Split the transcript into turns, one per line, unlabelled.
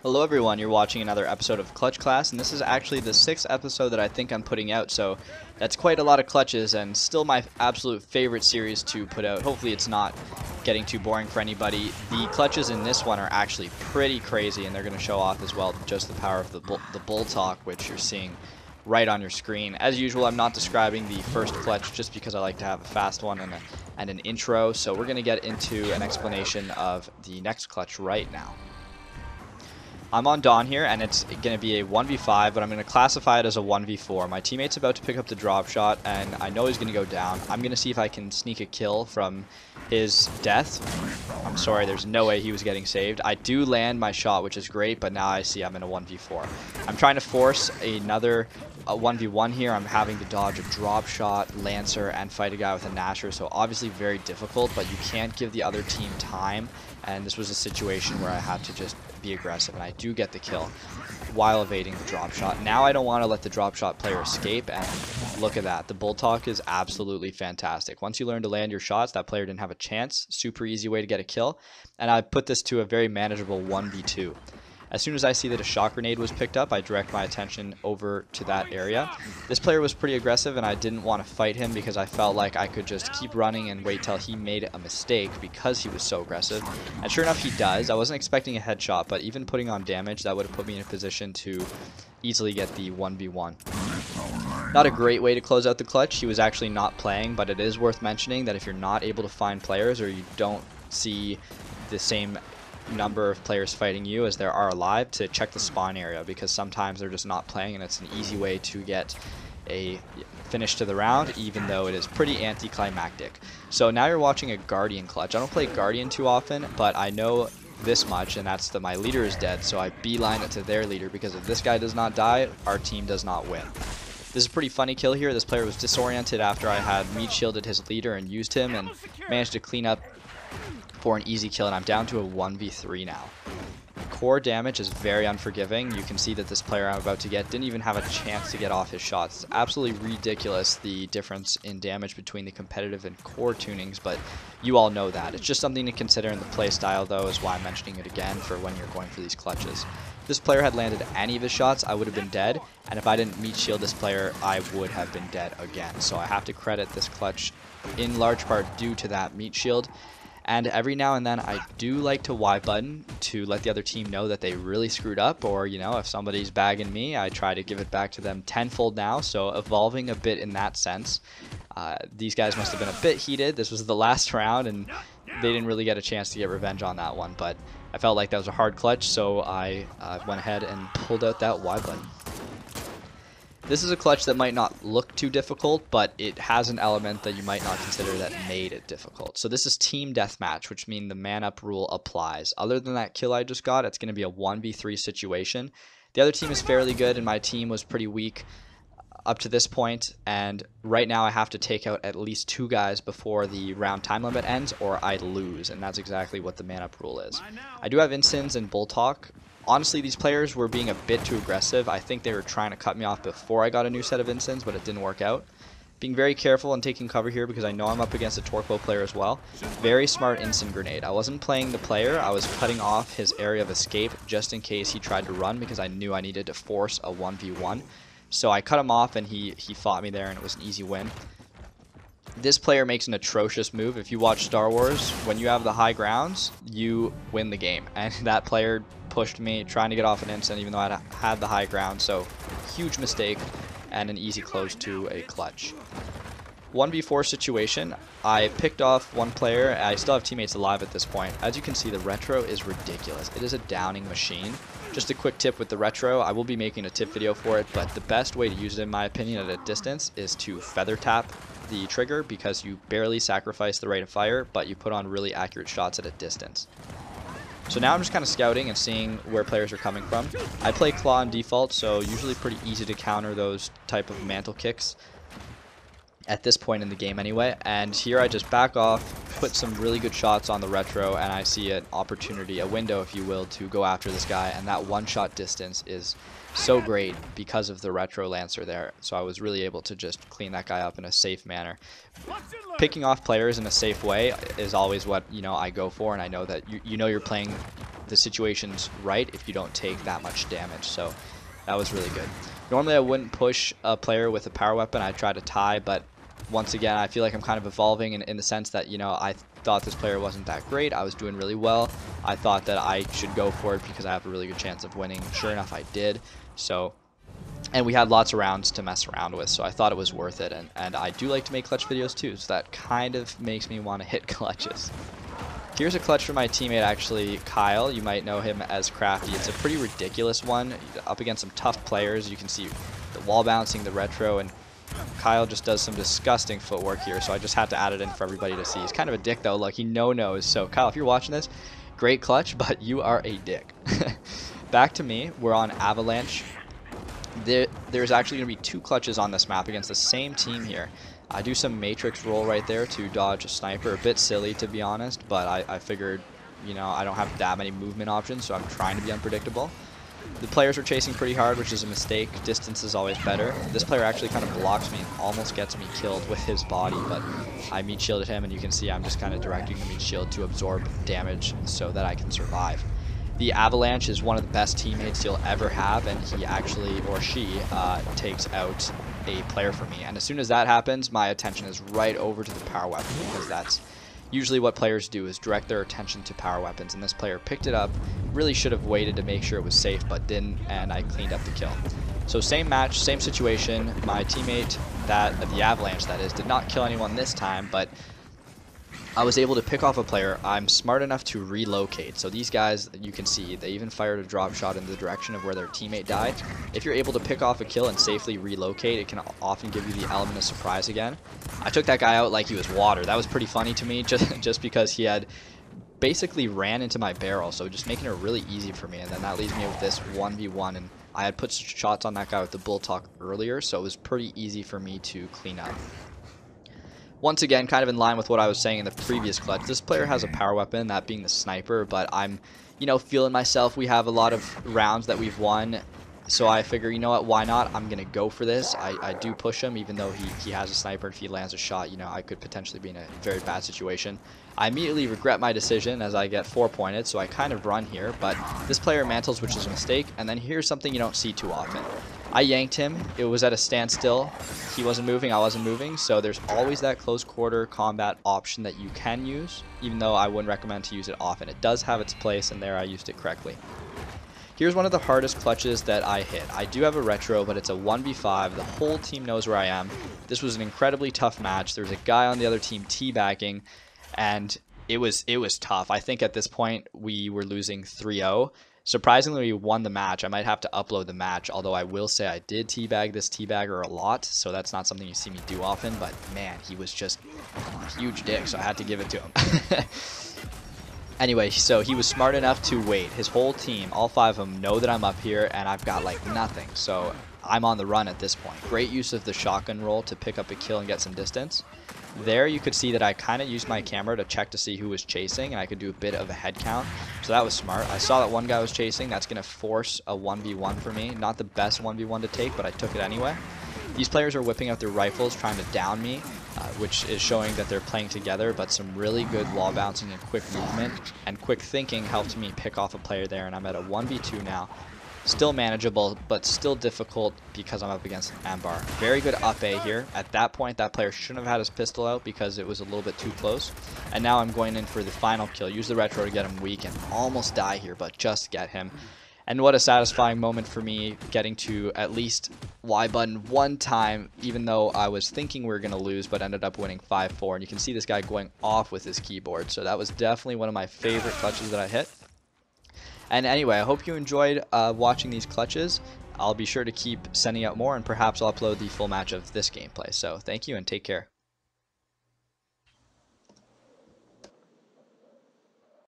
Hello everyone, you're watching another episode of Clutch Class, and this is actually the 6th episode that I think I'm putting out, so that's quite a lot of clutches, and still my absolute favorite series to put out. Hopefully it's not getting too boring for anybody. The clutches in this one are actually pretty crazy, and they're going to show off as well just the power of the bull talk, which you're seeing right on your screen. As usual, I'm not describing the first clutch just because I like to have a fast one and an intro, so we're going to get into an explanation of the next clutch right now. I'm on Dawn here, and it's going to be a 1v5, but I'm going to classify it as a 1v4. My teammate's about to pick up the drop shot, and I know he's going to go down. I'm going to see if I can sneak a kill from his death. I'm sorry, there's no way he was getting saved. I do land my shot, which is great, but now I see I'm in a 1v4. I'm trying to force another 1v1 here. I'm having to dodge a drop shot, Lancer, and fight a guy with a Nasher, so obviously very difficult, but you can't give the other team time, and this was a situation where I had to just be aggressive, and I do get the kill while evading the drop shot. Now I don't want to let the drop shot player escape, and look at that. The bull talk is absolutely fantastic. Once you learn to land your shots, that player didn't have a chance. Super easy way to get a kill, and I put this to a very manageable 1v2. As soon as I see that a shock grenade was picked up, I direct my attention over to that area. This player was pretty aggressive, and I didn't want to fight him because I felt like I could just keep running and wait till he made a mistake because he was so aggressive. And sure enough, he does. I wasn't expecting a headshot, but even putting on damage, that would have put me in a position to easily get the 1v1. Not a great way to close out the clutch. He was actually not playing, but it is worth mentioning that if you're not able to find players or you don't see the same number of players fighting you as there are alive, to check the spawn area, because sometimes they're just not playing, and it's an easy way to get a finish to the round, even though it is pretty anticlimactic. So now you're watching a Guardian clutch. I don't play Guardian too often, but I know this much, and that's that my leader is dead, so I beeline it to their leader, because if this guy does not die, our team does not win. This is a pretty funny kill here. This player was disoriented after I had meat shielded his leader and used him, and managed to clean up for an easy kill, and I'm down to a 1v3 now. Core damage is very unforgiving. You can see that this player I'm about to get didn't even have a chance to get off his shots. It's absolutely ridiculous, the difference in damage between the competitive and core tunings, but you all know that. It's just something to consider in the play style, though, is why I'm mentioning it again for when you're going for these clutches. If this player had landed any of his shots, I would have been dead, and if I didn't meat shield this player, I would have been dead again. So I have to credit this clutch in large part due to that meat shield. And every now and then I do like to Y button to let the other team know that they really screwed up, or, you know, if somebody's bagging me, I try to give it back to them tenfold now, so evolving a bit in that sense. These guys must have been a bit heated. This was the last round, and they didn't really get a chance to get revenge on that one, but I felt like that was a hard clutch, so I went ahead and pulled out that Y button. This is a clutch that might not look too difficult, but it has an element that you might not consider that made it difficult. So this is team deathmatch, which means the man up rule applies. Other than that kill I just got, it's going to be a 1v3 situation. The other team is fairly good, and my team was pretty weak up to this point, and right now I have to take out at least 2 guys before the round time limit ends, or I lose, and that's exactly what the man up rule is. I do have Insins and Bull Talk. Honestly, these players were being a bit too aggressive. I think they were trying to cut me off before I got a new set of Insins, but it didn't work out. Being very careful and taking cover here because I know I'm up against a Torquebow player as well. Very smart instant grenade. I wasn't playing the player, I was cutting off his area of escape just in case he tried to run, because I knew I needed to force a 1v1. So I cut him off, and he fought me there, and it was an easy win. This player makes an atrocious move. If you watch Star Wars, when you have the high grounds, you win the game. And that player pushed me, trying to get off an instant, even though I had the high ground. So, huge mistake, and an easy close to a clutch. 1v4 situation. I picked off one player. I still have teammates alive at this point. As you can see, the retro is ridiculous. It is a downing machine. Just a quick tip with the retro, I will be making a tip video for it, but the best way to use it, in my opinion, at a distance is to feather tap the trigger, because you barely sacrifice the rate of fire, but you put on really accurate shots at a distance. So now I'm just kind of scouting and seeing where players are coming from. I play Claw on default, so usually pretty easy to counter those type of mantle kicks at this point in the game anyway. And here I just back off, put some really good shots on the retro, and I see an opportunity, a window if you will, to go after this guy, and that one-shot distance is so great because of the retro Lancer there. So I was really able to just clean that guy up in a safe manner. Picking off players in a safe way is always what, you know, I go for, and I know that you know you're playing the situation's right if you don't take that much damage. So that was really good. Normally I wouldn't push a player with a power weapon. I'd try to tie, but once again, I feel like I'm kind of evolving in the sense that, you know, I thought this player wasn't that great. I was doing really well. I thought that I should go for it because I have a really good chance of winning. Sure enough, I did. So, and we had lots of rounds to mess around with, so I thought it was worth it. And I do like to make clutch videos too, so that kind of makes me want to hit clutches. Here's a clutch for my teammate, actually, Kyle. You might know him as Crafty. It's a pretty ridiculous one. Up against some tough players. You can see the wall bouncing, the retro, and Kyle just does some disgusting footwork here, so I just had to add it in for everybody to see. He's kind of a dick, though. Look, he no-knows. So, Kyle, if you're watching this, great clutch, but you are a dick. Back to me. We're on Avalanche. There's actually going to be 2 clutches on this map against the same team here. I do some matrix roll right there to dodge a sniper. A bit silly, to be honest, but I figured, you know, I don't have that many movement options, so I'm trying to be unpredictable. The players are chasing pretty hard, which is a mistake. Distance is always better. This player actually kind of blocks me and almost gets me killed with his body, but I meat shielded him, and you can see I'm just kind of directing the meat shield to absorb damage so that I can survive. The Avalanche is one of the best teammates you'll ever have, and he actually, or she, takes out a player for me. And as soon as that happens, my attention is right over to the power weapon, because that's usually what players do, is direct their attention to power weapons. And this player picked it up, really should have waited to make sure it was safe, but didn't, and I cleaned up the kill. So same match, same situation. My teammate, the Avalanche that is, did not kill anyone this time, but I was able to pick off a player. I'm smart enough to relocate. So these guys, you can see, they even fired a drop shot in the direction of where their teammate died. If you're able to pick off a kill and safely relocate, it can often give you the element of surprise again. I took that guy out like he was water. That was pretty funny to me, just because he had basically ran into my barrel, so just making it really easy for me. And then that leaves me with this 1v1, and I had put shots on that guy with the bull talk earlier, so it was pretty easy for me to clean up. Once again, kind of in line with what I was saying in the previous clutch, this player has a power weapon, that being the sniper, but I'm, you know, feeling myself. We have a lot of rounds that we've won, so I figure, you know what, why not? I'm going to go for this. I do push him, even though he has a sniper. If he lands a shot, you know, I could potentially be in a very bad situation. I immediately regret my decision as I get 4 pointed, so I kind of run here, but this player mantles, which is a mistake, and then here's something you don't see too often. I yanked him. It was at a standstill. He wasn't moving, I wasn't moving, so there's always that close quarter combat option that you can use, even though I wouldn't recommend to use it often. It does have its place, and there I used it correctly. Here's one of the hardest clutches that I hit. I do have a retro, but it's a 1v5. The whole team knows where I am. This was an incredibly tough match. There's a guy on the other team teabagging, and it was tough. I think at this point we were losing 3-0. Surprisingly, we won the match. I might have to upload the match, although I will say I did teabag this teabagger a lot, so that's not something you see me do often, but man, he was just a huge dick, so I had to give it to him. Anyway, so he was smart enough to wait. His whole team, all 5 of them, know that I'm up here, and I've got like nothing, so I'm on the run at this point. Great use of the shotgun roll to pick up a kill and get some distance. There you could see that I kind of used my camera to check to see who was chasing, and I could do a bit of a head count, so that was smart. I saw that one guy was chasing. That's going to force a 1v1 for me. Not the best 1v1 to take, but I took it anyway. These players are whipping out their rifles trying to down me, which is showing that they're playing together, but some really good wall bouncing and quick movement and quick thinking helped me pick off a player there, and I'm at a 1v2 now. Still manageable, but still difficult because I'm up against Ambar. Very good up A here. At that point, that player shouldn't have had his pistol out because it was a little bit too close. And now I'm going in for the final kill. Use the retro to get him weak and almost die here, but just get him. And what a satisfying moment for me, getting to at least Y button one time, even though I was thinking we were going to lose, but ended up winning 5-4. And you can see this guy going off with his keyboard. So that was definitely one of my favorite clutches that I hit. And anyway, I hope you enjoyed watching these clutches. I'll be sure to keep sending out more, and perhaps I'll upload the full match of this gameplay. So thank you and take care.